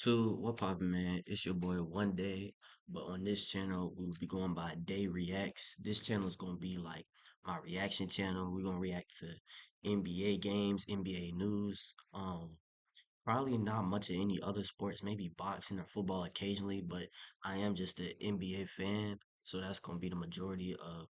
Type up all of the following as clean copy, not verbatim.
YouTube, what poppin', man? It's your boy One Day, but on this channel we'll be going by DayReacts. This channel is gonna be like my reaction channel. We're gonna react to NBA games, NBA news. Probably not much of any other sports, maybe boxing or football occasionally, but I am just an NBA fan, so that's gonna be the majority of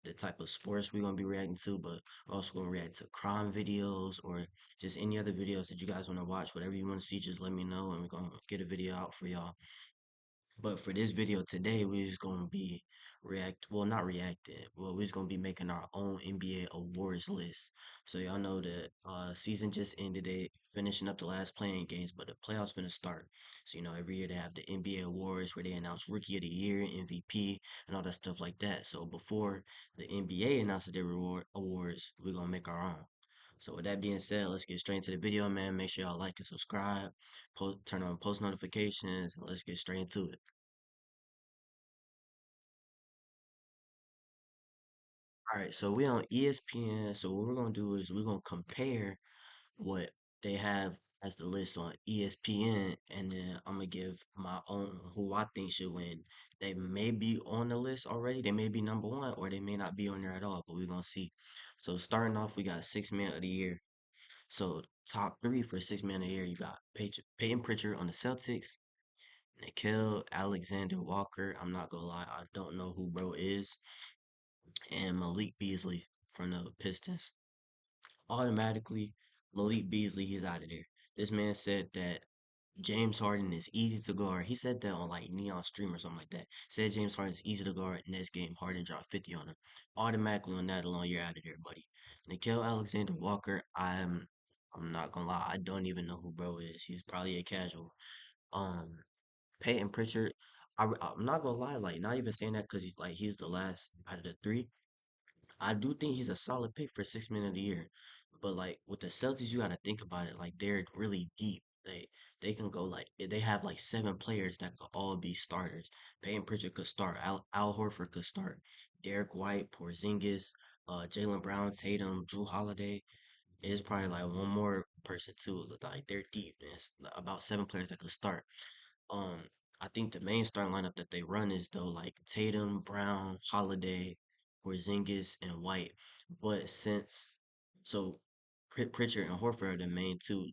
the type of sports we're gonna be reacting to. But we're also gonna react to crime videos or just any other videos that you guys want to watch. Whatever you want to see, just let me know, and we're gonna get a video out for y'all. But for this video today, we're just gonna be well, not reacting. Well, we're just gonna be making our own NBA awards list. So y'all know that season just ended. It finishing up the last playing games, but the playoffs finna start. So every year they have the NBA awards where they announce Rookie of the Year, MVP, and all that stuff like that. So before the NBA announces their reward awards, we're gonna make our own. So with that being said, let's get straight into the video, man. Make sure y'all like and subscribe, turn on post notifications, and let's get straight into it. All right, so we on ESPN. So what we're gonna do is we're gonna compare what they have as the list on ESPN, and then I'm gonna give my own who I think should win. They may be on the list already. They may be number one, or they may not be on there at all. But we're gonna see. So starting off, we got six man of the year. So top three for six man of the year, you got Peyton Pritchard on the Celtics, Nickel Alexander Walker. I'm not gonna lie, I don't know who bro is, and Malik Beasley from the Pistons. Automatically, Malik Beasley, he's out of there. This man said that James Harden is easy to guard. He said that on like Neon Stream or something like that. Said James Harden is easy to guard. Next game, Harden dropped 50 on him. Automatically on that alone, you're out of there, buddy. Nickel Alexander Walker, I'm not gonna lie, I don't even know who bro is. He's probably a casual. Um, Peyton Pritchard, I'm not gonna lie, like not even saying that because he's the last out of the three. I do think he's a solid pick for six man of the year. But like with the Celtics, you gotta think about it. Like they're really deep. They can go like they have like seven players that could all be starters. Peyton Pritchard could start. Al Horford could start. Derek White, Porzingis, Jalen Brown, Tatum, Drew Holiday. It's probably like one more person too. Like they're deep. It's about seven players that could start. Um, I think the main starting lineup that they run is though like Tatum, Brown, Holiday, Porzingis, and White. But since so Pritchard and Horford are the main two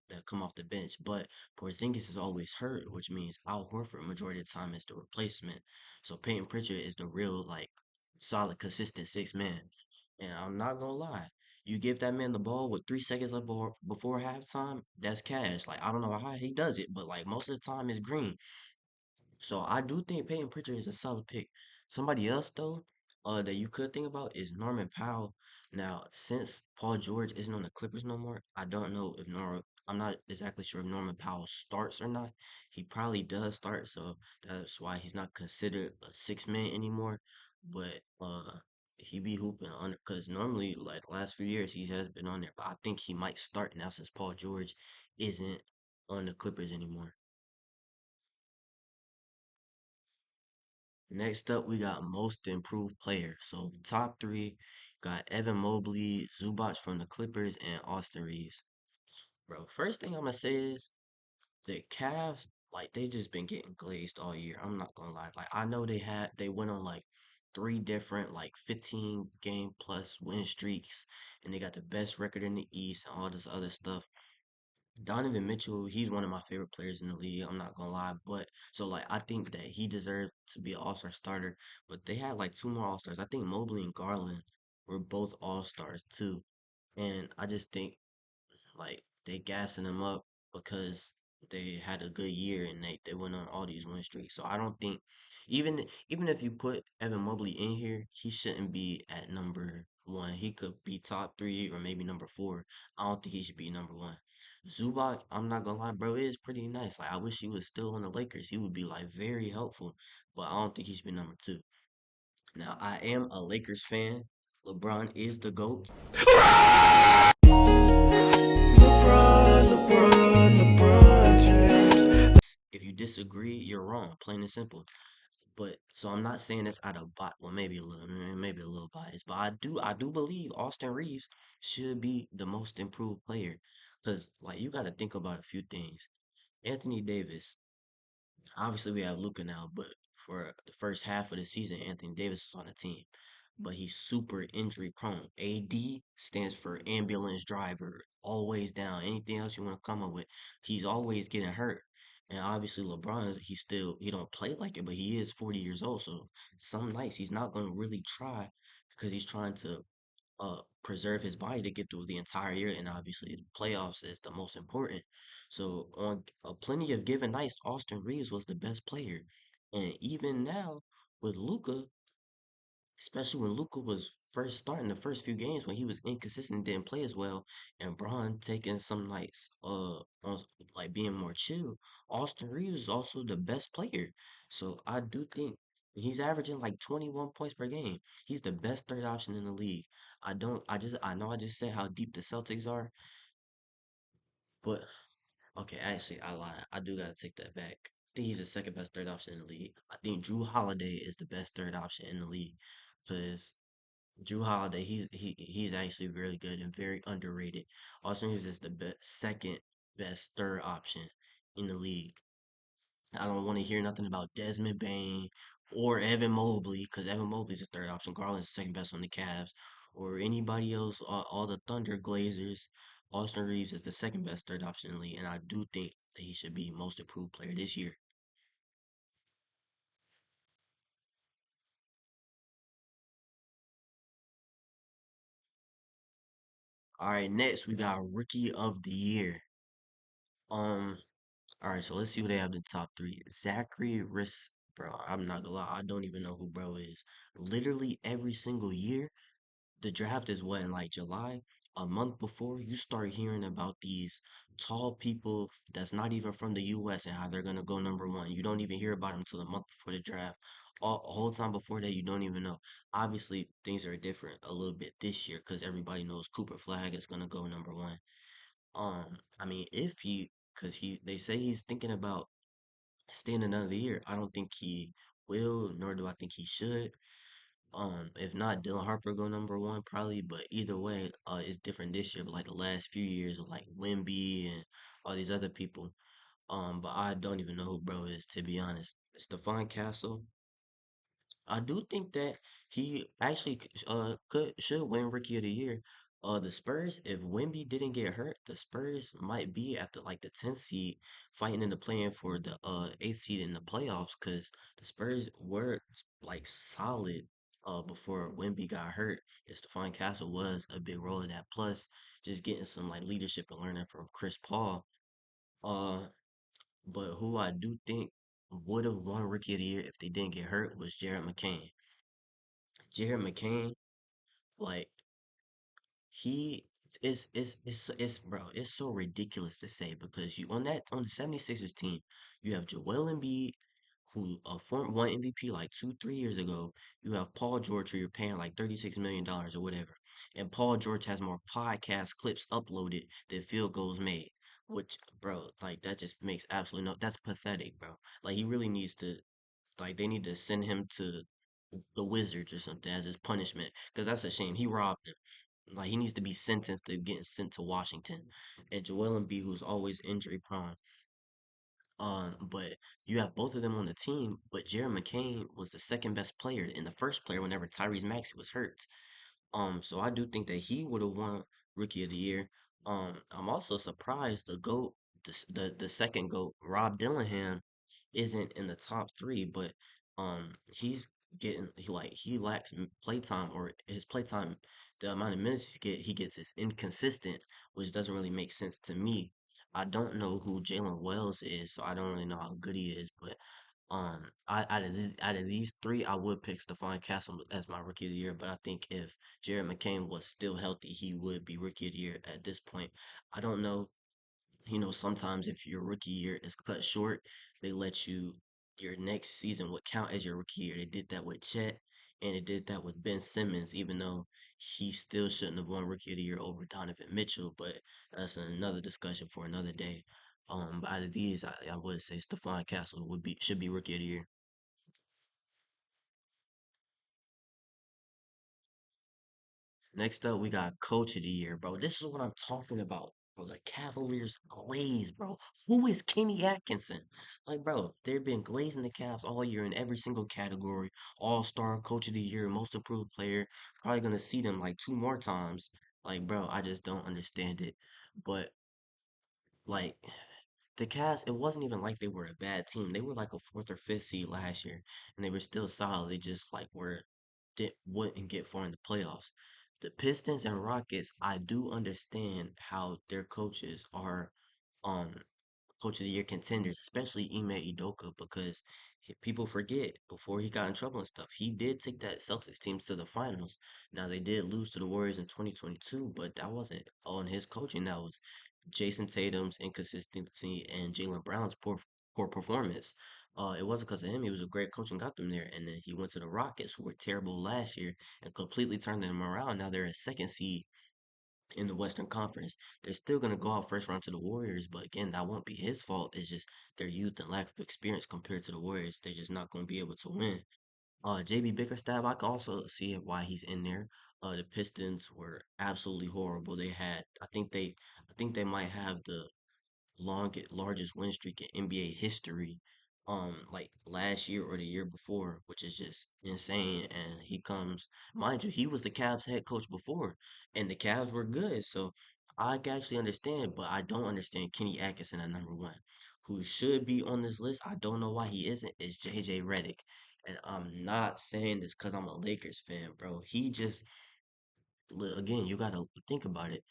that come off the bench, but Porzingis is always hurt, which means Al Horford majority of the time is the replacement. So Peyton Pritchard is the real like solid, consistent six man. And I'm not gonna lie. You give that man the ball with 3 seconds left before halftime, that's cash. Like I don't know how he does it, but like most of the time it's green. So I do think Peyton Pritchard is a solid pick. Somebody else though, that you could think about is Norman Powell. Now, since Paul George isn't on the Clippers no more, I don't know if I'm not exactly sure if Norman Powell starts or not. He probably does start, so that's why he's not considered a six man anymore. But he be hooping on because normally like the last few years he has been on there, but I think he might start now since Paul George isn't on the Clippers anymore. Next up, we got most improved player. So top three, got Evan Mobley, Zubac from the Clippers, and Austin Reeves. Bro, first thing I'm gonna say is the Cavs, like they just been getting glazed all year. I'm not gonna lie. Like I know they went on like three different like 15 game plus win streaks, and they got the best record in the East and all this other stuff. Donovan Mitchell, he's one of my favorite players in the league. I'm not gonna lie, but so like I think that he deserved to be an All-Star starter. But they had like two more All-Stars. I think Mobley and Garland were both All-Stars too, and I just think like they gassing them up because they had a good year and they went on all these win streaks. So I don't think even if you put Evan Mobley in here, he shouldn't be at number one. He could be top three or maybe number four. I don't think he should be number one. Zubac, I'm not gonna lie, bro, is pretty nice. Like I wish he was still on the Lakers. He would be like very helpful, but I don't think he should be number two. Now I am a Lakers fan. LeBron is the GOAT. If you disagree, you're wrong, plain and simple. But so I'm not saying this out of well, maybe a little bias, but I do believe Austin Reeves should be the most improved player, because like you got to think about a few things. Anthony Davis. Obviously, we have Luca now, but for the first half of the season, Anthony Davis was on the team. But he's super injury prone. AD stands for ambulance driver, always down. Anything else you want to come up with, he's always getting hurt. And obviously, LeBron, he don't play like it, but he is 40 years old. So some nights he's not going to really try because he's trying to preserve his body to get through the entire year, and obviously the playoffs is the most important. So on plenty of given nights, Austin Reeves was the best player, and even now with Luca, especially when Luca was first starting the first few games when he was inconsistent, didn't play as well, and Braun taking some nights on like being more chill. Austin Reeves is also the best player, so I do think. He's averaging like 21 points per game. He's the best third option in the league. I know I just said how deep the Celtics are, but okay, actually, I lied. I do gotta take that back. I think he's the second best third option in the league. I think Drew Holiday is the best third option in the league because Drew Holiday, he's actually really good and very underrated. Austin Reeves is the second best third option in the league. I don't want to hear nothing about Desmond Bain or Evan Mobley because Evan Mobley's a third option. Garland's the second best on the Cavs or anybody else. All the Thunder Glazers. Austin Reeves is the second best third option in the league, and I do think that he should be most improved player this year. All right, next we got Rookie of the Year. Um, All right, so let's see who they have in the top three. Zachary Riss, bro. I'm not gonna lie, I don't even know who bro is. Literally every single year, the draft is what in like July, a month before you start hearing about these tall people that's not even from the U.S. and how they're gonna go number one. You don't even hear about them until a month before the draft. All a whole time before that, you don't even know. Obviously, things are different a little bit this year because everybody knows Cooper Flag is gonna go number one. I mean, if he, because they say he's thinking about staying another year. I don't think he will, nor do I think he should. If not, Dylan Harper go number one probably, but either way, it's different this year. But like the last few years with like Wimby and all these other people. But I don't even know who bro is to be honest. Stephon Castle. I do think that he actually could should win Rookie of the Year. The Spurs, if Wemby didn't get hurt, the Spurs might be at the like the 10th seed, fighting in the playing for the eighth seed in the playoffs, because the Spurs were like solid before Wemby got hurt. And Stephon Castle was a big role in that. Plus, just getting some like leadership and learning from Chris Paul. Uh, but who I do think would have won Rookie of the Year if they didn't get hurt was Jared McCain. Jared McCain, like he it's bro, it's so ridiculous to say because you on the 76ers team, you have Joel Embiid, who formed one MVP like 2, 3 years ago. You have Paul George, who you're paying like $36 million or whatever, and Paul George has more podcast clips uploaded than field goals made. Which, bro, like that just makes absolutely no. That's pathetic, bro. Like he really needs to like they need to send him to the Wizards or something as his punishment because that's a shame. He robbed them. Like he needs to be sentenced to getting sent to Washington. And Joel Embiid, who's always injury prone. But you have both of them on the team. But Jared McCain was the second best player and the first player whenever Tyrese Maxey was hurt. So I do think that he would have won Rookie of the Year. I'm also surprised the GOAT, the second GOAT, Rob Dillingham, isn't in the top three, but he's he lacks playtime or his playtime, the amount of minutes he gets is inconsistent, which doesn't really make sense to me. I don't know who Jalen Wells is, so I don't really know how good he is, but out of these three, I would pick Stephon Castle as my rookie of the year. But I think if Jared McCain was still healthy, he would be rookie of the year at this point. I don't know. Sometimes if your rookie year is cut short, they let you your next season would count as your rookie year. They did that with Chet and they did that with Ben Simmons, even though he still shouldn't have won rookie of the year over Donovan Mitchell. But that's another discussion for another day. But out of these, I would say Stephon Castle should be rookie of the year. Next up, we got Coach of the Year, bro. This is what I'm talking about. Bro, the Cavaliers glaze, bro. Who is Kenny Atkinson? Like, bro, they've been glazing the Cavs all year in every single category. All-star, coach of the year, most improved player. Probably gonna see them like two more times. Like, bro, I just don't understand it. But like the Cavs, it wasn't even like they were a bad team. They were like a fourth or fifth seed last year, and they were still solid. They just like wouldn't get far in the playoffs. The Pistons and Rockets, I do understand how their coaches are um coach of the year contenders, especially Ime Udoka, because people forget before he got in trouble and stuff, he did take that Celtics team to the finals. Now they did lose to the Warriors in 2022, but that wasn't on his coaching. That was Jason Tatum's inconsistency and Jalen Brown's poor performance. It wasn't because of him. He was a great coach and got them there. And then he went to the Rockets, who were terrible last year, and completely turned them around. Now they're a second seed in the Western Conference. They're still going to go out first round to the Warriors, but again, that won't be his fault. It's just their youth and lack of experience compared to the Warriors. They're just not going to be able to win. JB Bickerstaff, I can also see why he's in there. The Pistons were absolutely horrible. I think they might have the largest win streak in NBA history, like last year or the year before, which is just insane. And he comes, mind you, he was the Cavs head coach before, and the Cavs were good. So I can actually understand, but I don't understand Kenny Atkinson at number one, who should be on this list. I don't know why he isn't. Is JJ Redick, and I'm not saying this because I'm a Lakers fan, bro. He just again, you gotta think about it.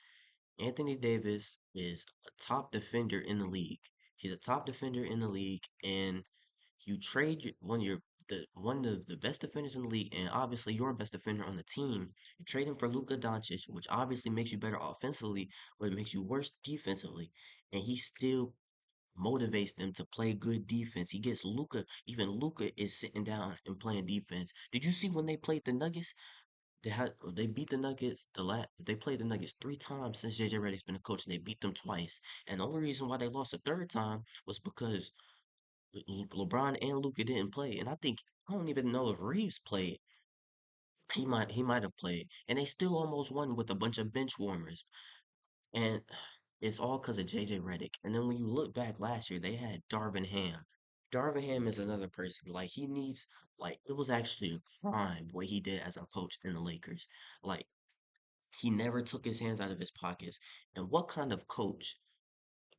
Anthony Davis is a top defender in the league. He's a top defender in the league, and you trade one of the best defenders in the league, and obviously your best defender on the team. You trade him for Luka Doncic, which obviously makes you better offensively, but it makes you worse defensively. And he still motivates them to play good defense. He gets Luka. Even Luka is sitting down and playing defense. Did you see when they played the Nuggets? They beat the Nuggets they played the Nuggets three times since JJ Redick's been a coach, and they beat them twice. And the only reason why they lost the third time was because LeBron and Luka didn't play. And I don't even know if Reeves played. He might have played. And they still almost won with a bunch of bench warmers. And it's all because of JJ Redick. And then when you look back last year, they had Darvin Ham. Darvin Ham is another person. Like he needs like it was actually a crime what he did as a coach in the Lakers. Like he never took his hands out of his pockets. And what kind of coach?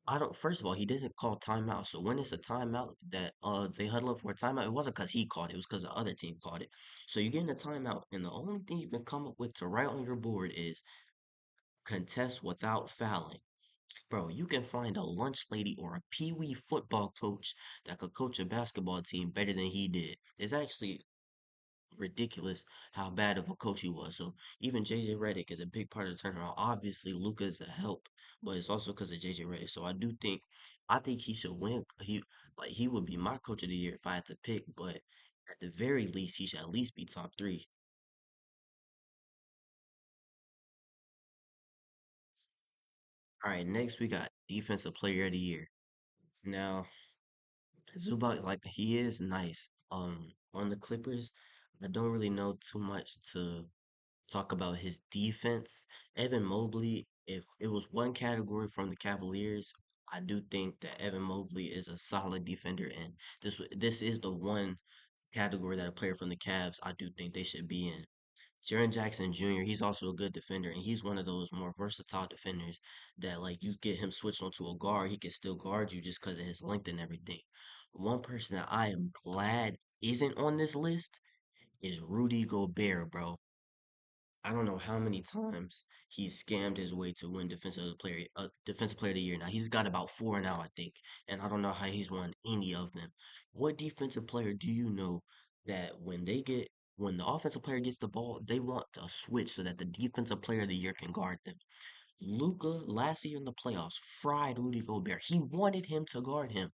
I don't. First of all, he doesn't call timeout. So when it's a timeout that they huddle up for a timeout, it wasn't because he called it. It was because the other team called it. So you get in a timeout, and the only thing you can come up with to write on your board is contest without fouling. Bro, you can find a lunch lady or a pee-wee football coach that could coach a basketball team better than he did. It's actually ridiculous how bad of a coach he was. So even JJ Redick is a big part of the turnaround. Obviously, Luca is a help, but it's also because of JJ Redick. So I think he should win. He would be my coach of the year if I had to pick. But at the very least, he should at least be top three. All right, next we got defensive player of the year. Now Zubac, like he is nice. On the Clippers, I don't really know too much to talk about his defense. Evan Mobley, if it was one category from the Cavaliers, I do think that Evan Mobley is a solid defender, and this is the one category that a player from the Cavs I do think they should be in. Jaren Jackson Jr., he's also a good defender, and he's one of those more versatile defenders that, like, you get him switched onto a guard, he can still guard you just because of his length and everything. One person that I am glad isn't on this list is Rudy Gobert, bro. I don't know how many times he's scammed his way to win defensive player of the year. Now he's got about four now, I think, and I don't know how he's won any of them. What defensive player do you know that when the offensive player gets the ball, they want a switch so that the defensive player of the year can guard them? Luca last year in the playoffs fried Rudy Gobert. He wanted him to guard him.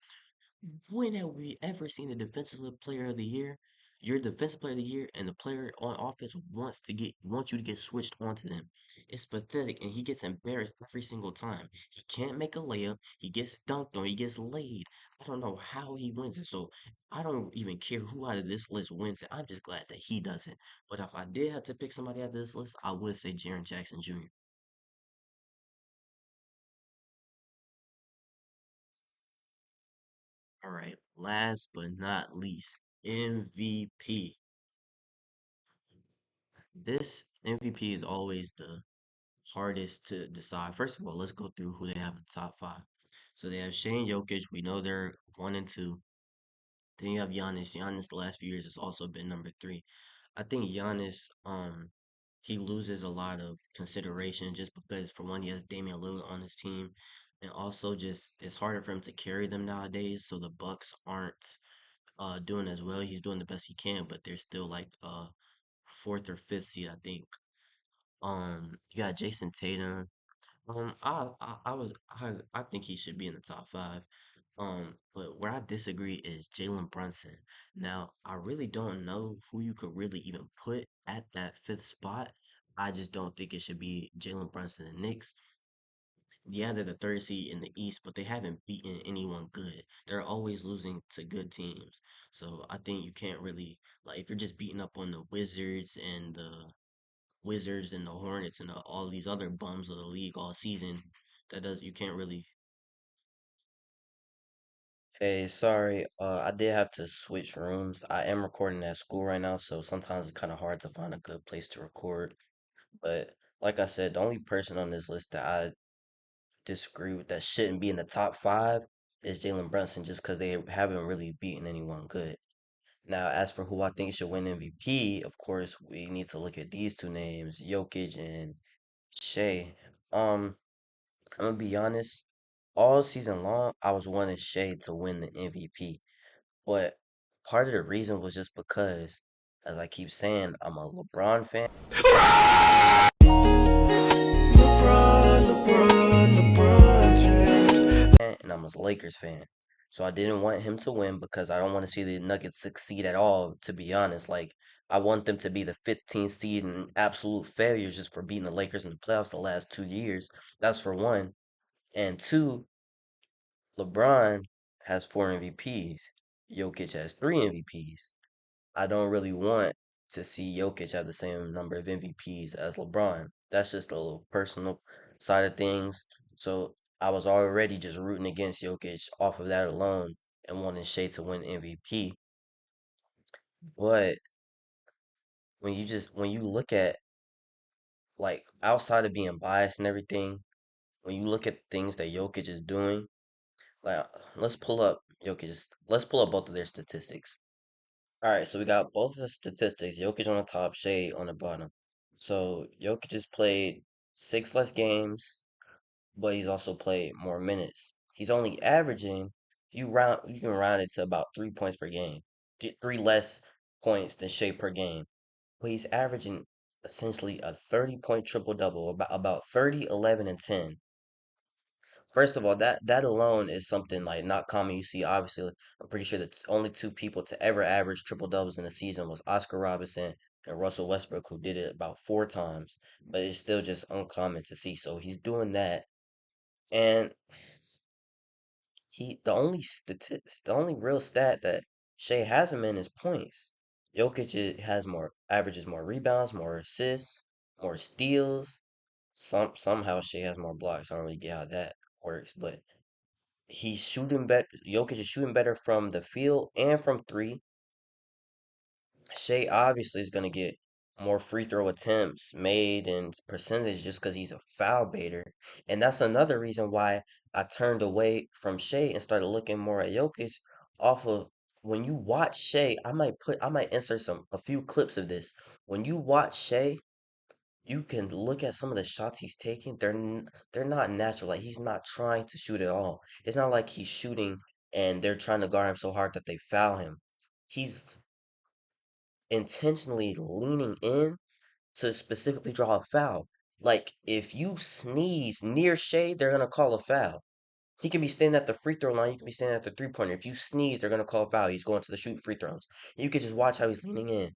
When have we ever seen a defensive player of the year? Your defensive player of the year and the player on offense wants you to get switched onto them. It's pathetic, and he gets embarrassed every single time. He can't make a layup. He gets dunked on. He gets laid. I don't know how he wins it. So I don't even care who out of this list wins it. I'm just glad that he doesn't. But if I did have to pick somebody out of this list, I would say Jaren Jackson Jr. All right, last but not least, MVP. This MVP is always the hardest to decide. First of all, let's go through who they have in the top five. So they have Shane Jokic. We know they're one and two. Then you have Giannis. Giannis the last few years has also been number three. I think Giannis, he loses a lot of consideration just because for one, he has Damian Lillard on his team, and also just it's harder for him to carry them nowadays. So the Bucks aren't doing as well. He's doing the best he can, but they're still like fourth or fifth seed, I think. You got Jason Tatum. I think he should be in the top five. But where I disagree is Jalen Brunson. Now, I really don't know who you could really even put at that fifth spot. I just don't think it should be Jalen Brunson and Knicks. Yeah, they're the third seed in the East, but they haven't beaten anyone good. They're always losing to good teams. So I think you can't really like if you're just beating up on the Wizards and the Hornets and all these other bums of the league all season. That does you can't really. Hey, sorry, I did have to switch rooms. I am recording at school right now, so sometimes it's kind of hard to find a good place to record. But like I said, the only person on this list that I disagree with that shouldn't be in the top five is Jalen Brunson, just because they haven't really beaten anyone good. Now, as for who I think should win MVP, of course, we need to look at these two names, Jokic and Shea. I'm gonna be honest, all season long, I was wanting Shea to win the MVP. But part of the reason was just because, as I keep saying, I'm a LeBron fan and I'm a Lakers fan. So I didn't want him to win because I don't want to see the Nuggets succeed at all, to be honest. Like, I want them to be the 15th seed and absolute failures just for beating the Lakers in the playoffs the last 2 years. That's for one. And two, LeBron has 4 MVPs. Jokic has 3 MVPs. I don't really want to see Jokic have the same number of MVPs as LeBron. That's just a little personal side of things. So I was already just rooting against Jokic off of that alone and wanting Shea to win MVP. But when you look at like outside of being biased and everything, when you look at things that Jokic is doing, like let's pull up both of their statistics. All right, so we got both of the statistics. Jokic on the top, Shea on the bottom. So Jokic has played 6 less games, but he's also played more minutes. He's only averaging you can round it to about 3 points per game, three less points than Shea per game. But he's averaging essentially a 30-point triple double, about 30, 11, and 10. First of all, that alone is something like not common. You see, obviously, I'm pretty sure that only two people to ever average triple doubles in a season was Oscar Robinson and Russell Westbrook, who did it about 4 times. But it's still just uncommon to see. So he's doing that, and the only real stat that Shea has him in is points. Has more averages more rebounds, more assists, more steals. Somehow Shea has more blocks. I don't really get how that works, but he's shooting better. Jokic is shooting better from the field and from three. Shea obviously is going to get more free throw attempts made and percentage just because he's a foul baiter. And that's another reason why I turned away from Shea and started looking more at Jokic off of when you watch Shea, I might insert a few clips of this. When you watch Shea, you can look at some of the shots he's taking. They're not natural. Like he's not trying to shoot at all. It's not like he's shooting and they're trying to guard him so hard that they foul him. He's intentionally leaning in to specifically draw a foul. Like if you sneeze near Shea, they're gonna call a foul. He can be standing at the free throw line. You can be standing at the 3 pointer. If you sneeze, they're gonna call a foul. He's going to the shoot free throws. You can just watch how he's leaning in.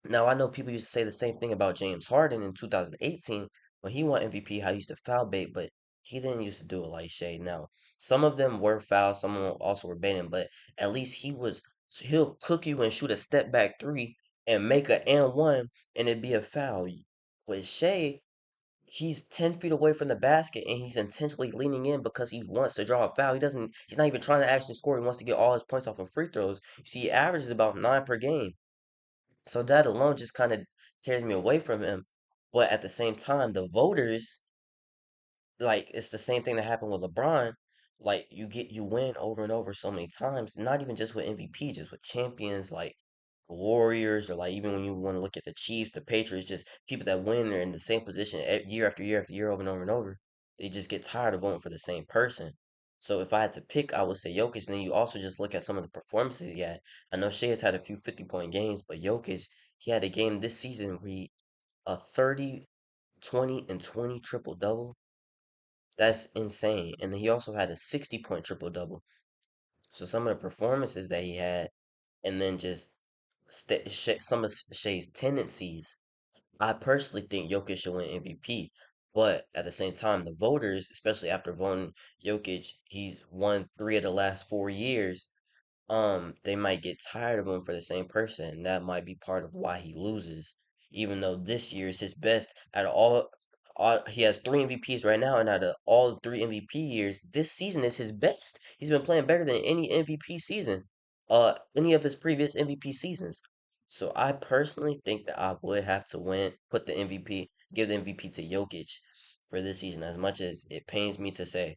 Now, I know people used to say the same thing about James Harden in 2018 when he won MVP, how he used to foul bait, but he didn't used to do it like Shea. Now, some of them were fouls, some of them also were baiting, but at least he'll cook you and shoot a step back three and make a and one and it'd be a foul. With Shea, he's 10 feet away from the basket and he's intentionally leaning in because he wants to draw a foul. He's not even trying to actually score. He wants to get all his points off of free throws. You see, he averages about 9 per game. So that alone just kind of tears me away from him. But at the same time, the voters, like, it's the same thing that happened with LeBron. Like, you win over and over so many times, not even just with MVP, just with champions like the Warriors, or like even when you want to look at the Chiefs, the Patriots, just people that win, they're in the same position year after year after year, over and over and over. They just get tired of voting for the same person. So if I had to pick, I would say Jokic. And then you also just look at some of the performances he had. I know Shea has had a few 50-point games, but Jokic, he had a game this season where he a 30, 20, and 20 triple double. That's insane. And then he also had a 60-point triple double. So some of the performances that he had, and then just some of Shea's tendencies, I personally think Jokic should win MVP. But at the same time, the voters, especially after voting Jokic, he's won 3 of the last 4 years. They might get tired of him for the same person, and that might be part of why he loses. Even though this year is his best out of all he has 3 MVPs right now, and out of all 3 MVP years, this season is his best. He's been playing better than any MVP season, any of his previous MVP seasons. So I personally think that I would have to put the MVP, give the MVP to Jokic for this season, as much as it pains me to say.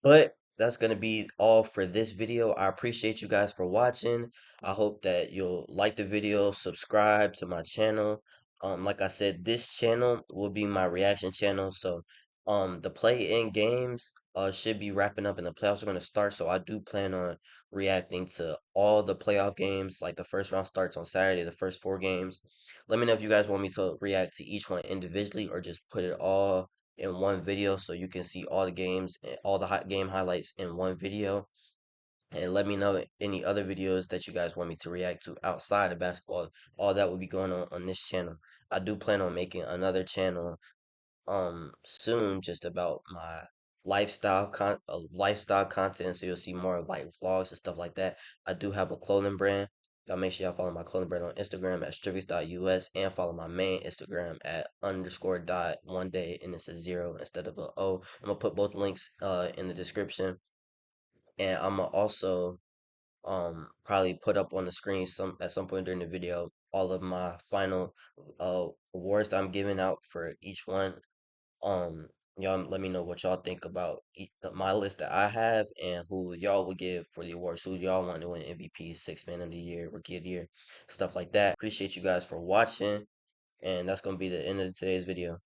But that's going to be all for this video. I appreciate you guys for watching. I hope that you'll like the video, subscribe to my channel. Like I said, this channel will be my reaction channel. So, the play-in games should be wrapping up and the playoffs are going to start. So I do plan on reacting to all the playoff games. Like the first round starts on Saturday, the first 4 games. Let me know if you guys want me to react to each one individually or just put it all in one video so you can see all the games and all the hot game highlights in one video. And let me know any other videos that you guys want me to react to outside of basketball. All that will be going on this channel. I do plan on making another channel soon, just about my lifestyle content, so you'll see more of like vlogs and stuff like that. I do have a clothing brand. Y'all make sure y'all follow my clothing brand on Instagram at strivies.us, and follow my main Instagram at underscore dot one day, and it's a zero instead of a O. I'm gonna put both links in the description, and I'm gonna also probably put up on the screen at some point during the video all of my final awards that I'm giving out for each one. um, y'all let me know what y'all think about my list that I have, and who y'all would give for the awards. Who y'all want to win MVP, Six Man of the Year, Rookie of the Year, stuff like that. Appreciate you guys for watching, and that's gonna be the end of today's video.